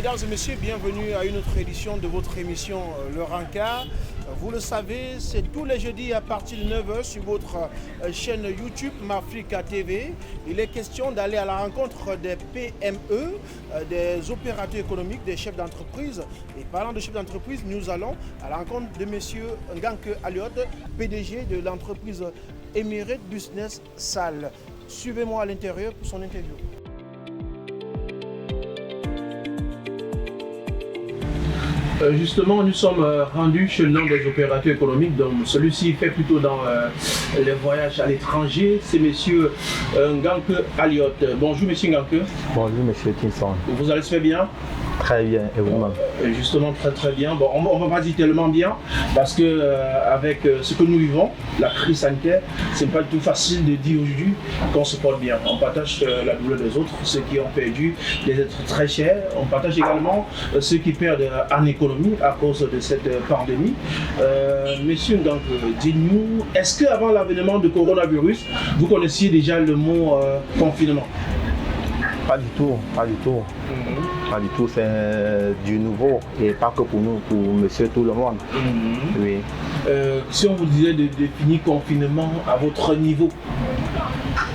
Mesdames et messieurs, bienvenue à une autre édition de votre émission Le Rencard. Vous le savez, c'est tous les jeudis à partir de 9h sur votre chaîne YouTube Mafrica TV. Il est question d'aller à la rencontre des PME, des opérateurs économiques, des chefs d'entreprise. Et parlant de chefs d'entreprise, nous allons à la rencontre de M. Nganke Aliot, PDG de l'entreprise Emirate Business Salle. Suivez-moi à l'intérieur pour son interview. Justement, nous sommes rendus chez l'un des opérateurs économiques, donc celui-ci fait plutôt dans les voyages à l'étranger. C'est M. Nganke Aliot. Bonjour M. Nganke. Bonjour M. Tinson. Vous allez se faire bien? Très bien, et vous-même? Justement, très bien. Bon, on ne va pas dire tellement bien, parce que avec ce que nous vivons, la crise sanitaire, c'est pas du tout facile de dire aujourd'hui qu'on se porte bien. On partage la douleur des autres, ceux qui ont perdu des êtres très chers. On partage également ceux qui perdent en économie à cause de cette pandémie. Monsieur Nganke, dites-nous, est-ce qu'avant l'avènement du coronavirus, vous connaissiez déjà le mot confinement? Pas du tout, pas du tout. Pas du tout, c'est du nouveau et pas que pour nous, pour monsieur tout le monde. Oui. Si on vous disait de définir confinement à votre niveau?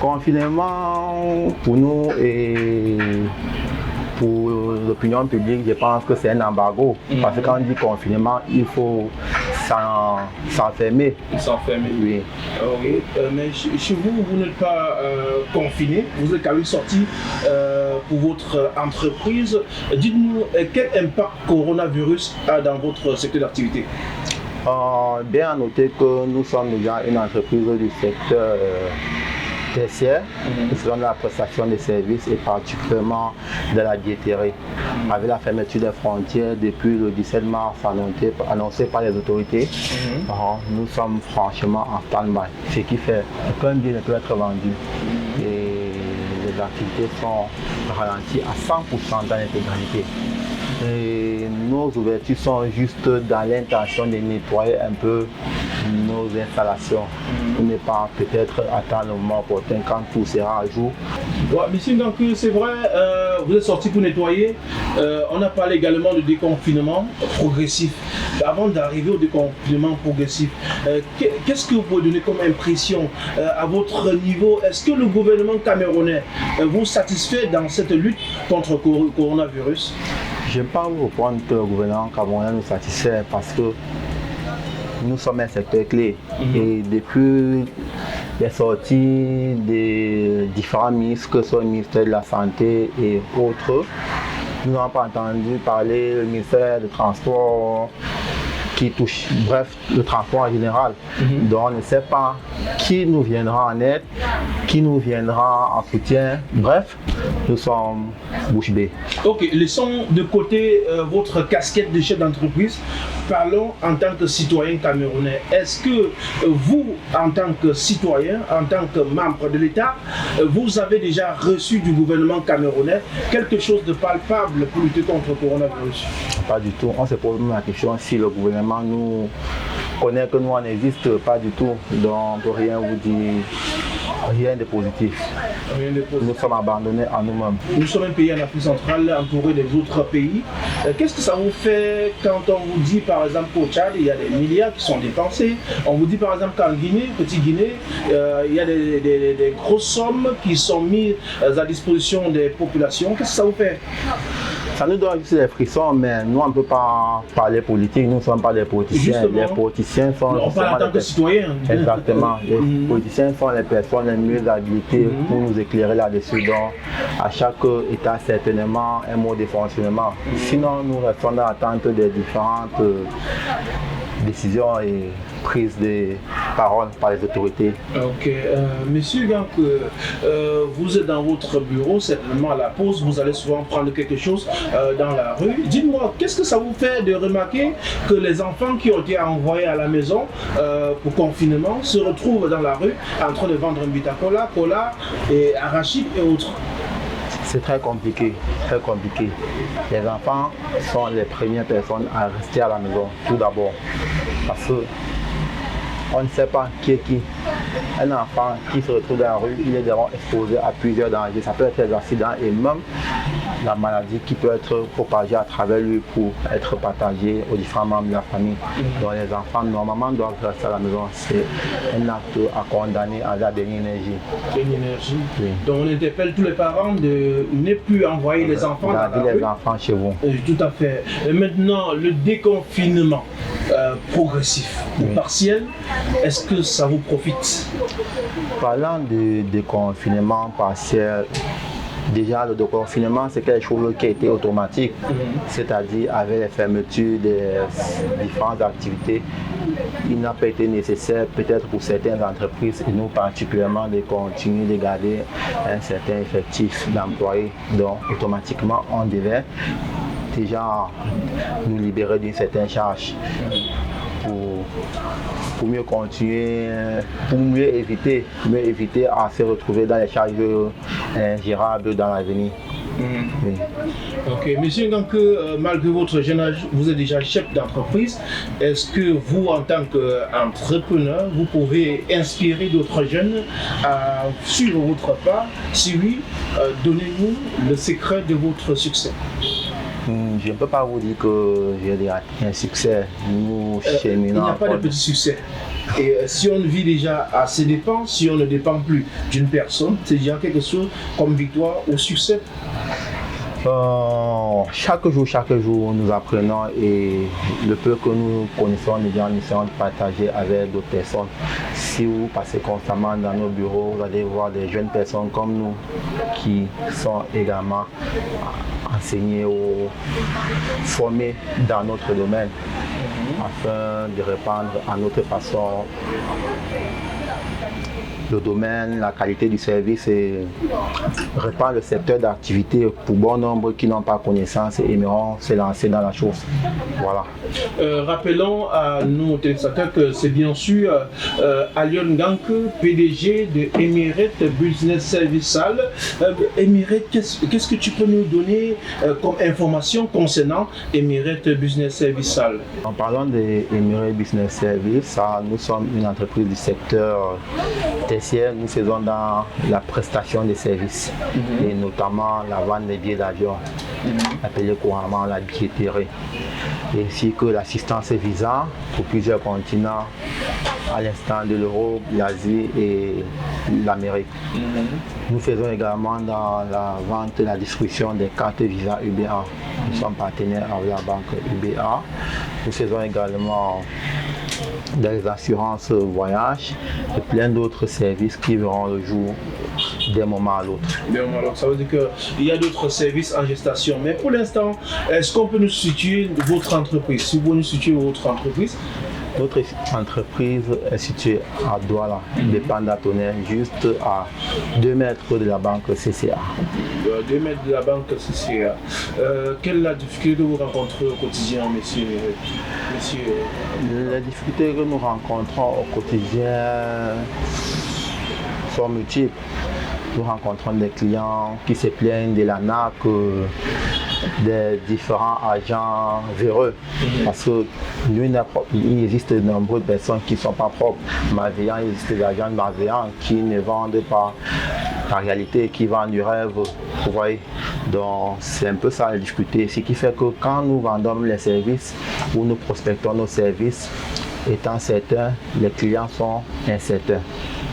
Confinement, pour nous et pour l'opinion publique, je pense que c'est un embargo. Parce que quand on dit confinement, il faut s'enfermer. S'enfermer. Oui. Oui. Mais chez vous, vous n'êtes pas confiné, vous êtes quand même sorti pour votre entreprise. Dites-nous quel impact coronavirus a dans votre secteur d'activité? Bien à noter que nous sommes déjà une entreprise du secteur tertiaire, nous faisons de la prestation de services et particulièrement de la diétérie. Avec la fermeture des frontières depuis le 17 mars annoncé par les autorités, nous sommes franchement en stand-by, ce qui fait qu'aucun bien ne peut être vendu. Et les activités sont ralenties à 100% dans l'intégralité. Et nos ouvertures sont juste dans l'intention de nettoyer un peu nos installations pour ne pas peut-être attendre le moment opportun quand tout sera à jour. Ouais, monsieur Nganke, c'est vrai, vous êtes sorti pour nettoyer. On a parlé également de déconfinement progressif. Avant d'arriver au déconfinement progressif, qu'est-ce que vous pouvez donner comme impression à votre niveau? Est-ce que le gouvernement camerounais vous satisfait dans cette lutte contre le coronavirus? Je ne peux pas vous répondre que le gouvernement camerounais nous satisfait parce que nous sommes un secteur clé. Et depuis les sorties des différents ministres, que ce soit le ministère de la Santé et autres, nous n'avons pas entendu parler du ministère des Transports qui touche, bref, le transport en général. Donc on ne sait pas qui nous viendra en aide, qui nous viendra en soutien. Bref, nous sommes bouche bée. Ok, laissons de côté votre casquette de chef d'entreprise. Parlons en tant que citoyen camerounais. Est-ce que vous, en tant que citoyen, en tant que membre de l'État, vous avez déjà reçu du gouvernement camerounais quelque chose de palpable pour lutter contre le coronavirus? Pas du tout. On se pose même la question si le gouvernement nous connaît que nous on n'existe pas du tout. Donc rien vous dit. Rien de positif. Nous sommes abandonnés à nous-mêmes. Nous sommes un pays en Afrique centrale, entouré des autres pays. Qu'est-ce que ça vous fait quand on vous dit, par exemple, qu'au Tchad, il y a des milliards qui sont dépensés? On vous dit, par exemple, qu'en Guinée, Petit Guinée, il y a des grosses sommes qui sont mises à disposition des populations. Qu'est-ce que ça vous fait? Ça nous donne juste des frissons, mais nous on ne peut pas parler politique, nous ne sommes pas des politiciens. Justement. Les politiciens sont... On parle en tant que citoyen. Exactement. Les politiciens sont les personnes les mieux habilitées pour nous éclairer là-dessus. Donc, à chaque État, certainement, un mot de fonctionnement. Sinon, nous restons dans l'attente des différentes décisions et prises de parole par les autorités. Ok. Monsieur Nganke, vous êtes dans votre bureau, certainement à la pause, vous allez souvent prendre quelque chose dans la rue. Dites-moi, qu'est-ce que ça vous fait de remarquer que les enfants qui ont été envoyés à la maison pour confinement se retrouvent dans la rue en train de vendre un bitacola, cola et arachide et autres? C'est très compliqué, très compliqué. Les enfants sont les premières personnes à rester à la maison, tout d'abord. Parce que on ne sait pas qui est qui. Un enfant qui se retrouve dans la rue, il est d'abord exposé à plusieurs dangers. Ça peut être des accidents et même la maladie qui peut être propagée à travers lui pour être partagée aux différents membres de la famille. Donc les enfants normalement doivent rester à la maison. C'est un acte à condamner à la dernière énergie. Oui. Donc on interpelle tous les parents de ne plus envoyer les enfants dans la les enfants chez vous. Tout à fait. Et maintenant, le déconfinement progressif ou partiel, est-ce que ça vous profite? Parlant de déconfinement partiel, déjà le déconfinement c'est quelque chose qui a été automatique, c'est-à-dire avec les fermetures des différentes activités, il n'a pas été nécessaire peut-être pour certaines entreprises et nous particulièrement de continuer de garder un certain effectif d'employés. Donc automatiquement on devait déjà nous libérer d'une certaine charge pour mieux continuer, pour mieux éviter à se retrouver dans les charges ingérables dans l'avenir. Oui. Ok, monsieur Nganke, malgré votre jeune âge, vous êtes déjà chef d'entreprise. Est-ce que vous, en tant qu'entrepreneur, vous pouvez inspirer d'autres jeunes à suivre votre pas? Si oui, donnez-nous le secret de votre succès. Je ne peux pas vous dire que j'ai un succès. Nous cheminons. Il n'y a pas de petit succès. Et si on vit déjà à ses dépens, si on ne dépend plus d'une personne, c'est déjà quelque chose comme victoire ou succès. Chaque jour, nous apprenons et le peu que nous connaissons, nous essayons de partager avec d'autres personnes. Si vous passez constamment dans nos bureaux, vous allez voir des jeunes personnes comme nous qui sont également enseignées ou formées dans notre domaine afin de répandre à notre façon le domaine, la qualité du service et répandre le secteur d'activité pour bon nombre qui n'ont pas connaissance et aimeront se lancer dans la chose. Voilà. Rappelons à nos téléspectateurs que c'est bien sûr Alion Nganke, PDG de Emirate Business Service. Emirate, qu'est-ce que tu peux nous donner comme information concernant Emirate Business Service? En parlant de Emirate Business Service, nous sommes une entreprise du secteur tertiaire. Nous faisons dans la prestation des services et notamment la vente des billets d'avion, appelée couramment la billetterie, ainsi que l'assistance visa pour plusieurs continents, à l'instant de l'Europe, l'Asie et l'Amérique. Nous faisons également dans la vente et la distribution des cartes Visa UBA. Nous sommes partenaires avec la banque UBA. Nous faisons également des assurances voyage et plein d'autres services qui verront le jour d'un moment à l'autre. Ça veut dire qu'il y a d'autres services en gestation. Mais pour l'instant, est-ce qu'on peut nous situer votre entreprise? Si vous nous situez votre entreprise? Notre entreprise est située à Douala, dépendant d'Atonnet, juste à 2 mètres de la banque CCA. 2 mètres de la banque CCA. Quelle est la difficulté que vous rencontrez au quotidien, monsieur? Les difficultés que nous rencontrons au quotidien sont multiples. Nous rencontrons des clients qui se plaignent de l'arnaque des différents agents véreux. Parce qu'il existe de nombreuses personnes qui ne sont pas propres. Malveillants, il existe des agents malveillants qui ne vendent pas la réalité, qui vendent du rêve. Vous voyez? Donc c'est un peu ça la difficulté. Ce qui fait que quand nous vendons les services ou nous prospectons nos services, étant certains, les clients sont incertains.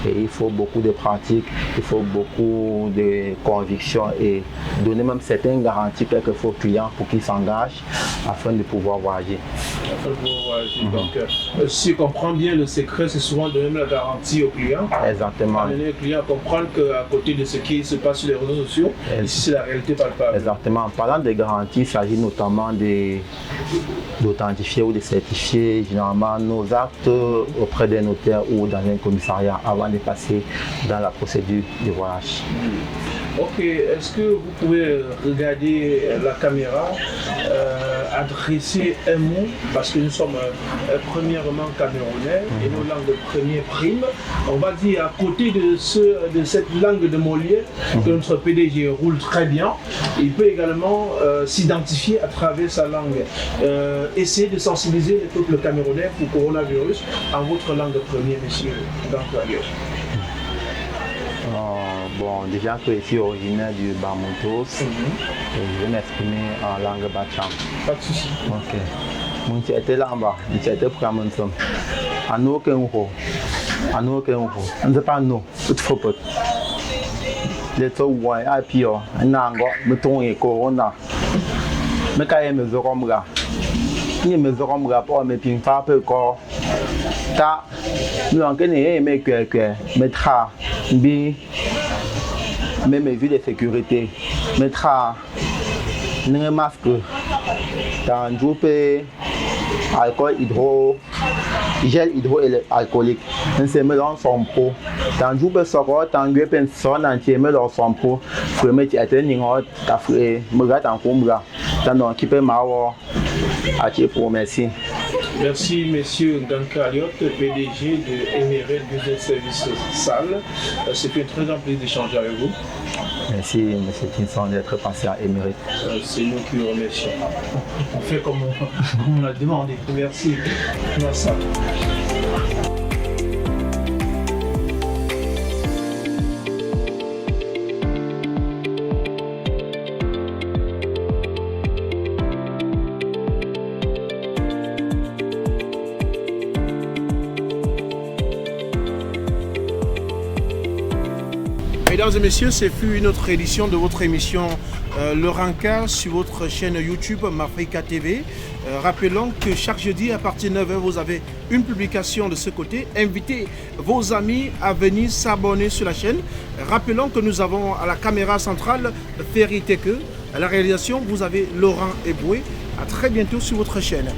Et il faut beaucoup de pratique, il faut beaucoup de conviction et donner même certaines garanties quelquefois aux clients pour qu'ils s'engagent afin de pouvoir voyager. Donc, si on comprend bien, le secret, c'est souvent de donner la garantie aux clients. Exactement. Amener les clients à comprendre qu'à côté de ce qui se passe sur les réseaux sociaux, ici c'est la réalité palpable. Exactement. En parlant de garantie, il s'agit notamment d'authentifier ou de certifier généralement nos actes auprès des notaires ou dans un commissariat avant de passer dans la procédure de voyage. Ok, est-ce que vous pouvez regarder la caméra, adresser un mot, parce que nous sommes premièrement camerounais et nos langues premières priment. On va dire à côté de cette langue de Molière que notre PDG roule très bien, il peut également s'identifier à travers sa langue. Essayez de sensibiliser le peuple camerounais pour le coronavirus en votre langue première, monsieur Nganke. Bon, déjà que je suis originaire du Bamoutos, et je vais m'exprimer en langue Bacham. Pas de souci. Ok. Mon était là-bas, mon était prêt à mon somme. À nous, qu'un euro. À nous, qu'un euro. On ne sait pas nous, tout faut pas. Les taux, ouais, à pire, un angle, mettons, et corona. Mais quand il y a mes oromga, il y a mes oromga pour mes ping pas peu corps. Ta, nous en connaissons, mais que, mettra, bi, même mes vies de sécurité, mettra, un masque, dans un groupe, alcool gel hydroalcoolique. On se met dans son pot. Dans un groupe, dans groupe, son entier, met dans son pot. Faut mettre à tenir en haut, t'as fait, me gâte en combat. Dans un qui peut m'avoir, à qui pour merci. Merci, monsieur Nganka Aliot, PDG de Emirate Business Services Salle. C'était un très grand plaisir d'échanger avec vous. Merci, monsieur Tinson, d'être passé à Emirate. C'est nous qui vous remercions. On fait comme on a demandé. Merci. Merci. Mesdames et messieurs, ce fut une autre édition de votre émission Le Rencard sur votre chaîne YouTube Mafrica TV. Rappelons que chaque jeudi à partir de 9h, vous avez une publication de ce côté. Invitez vos amis à venir s'abonner sur la chaîne. Rappelons que nous avons à la caméra centrale Ferry Teke. À la réalisation, vous avez Laurent Eboué. À très bientôt sur votre chaîne.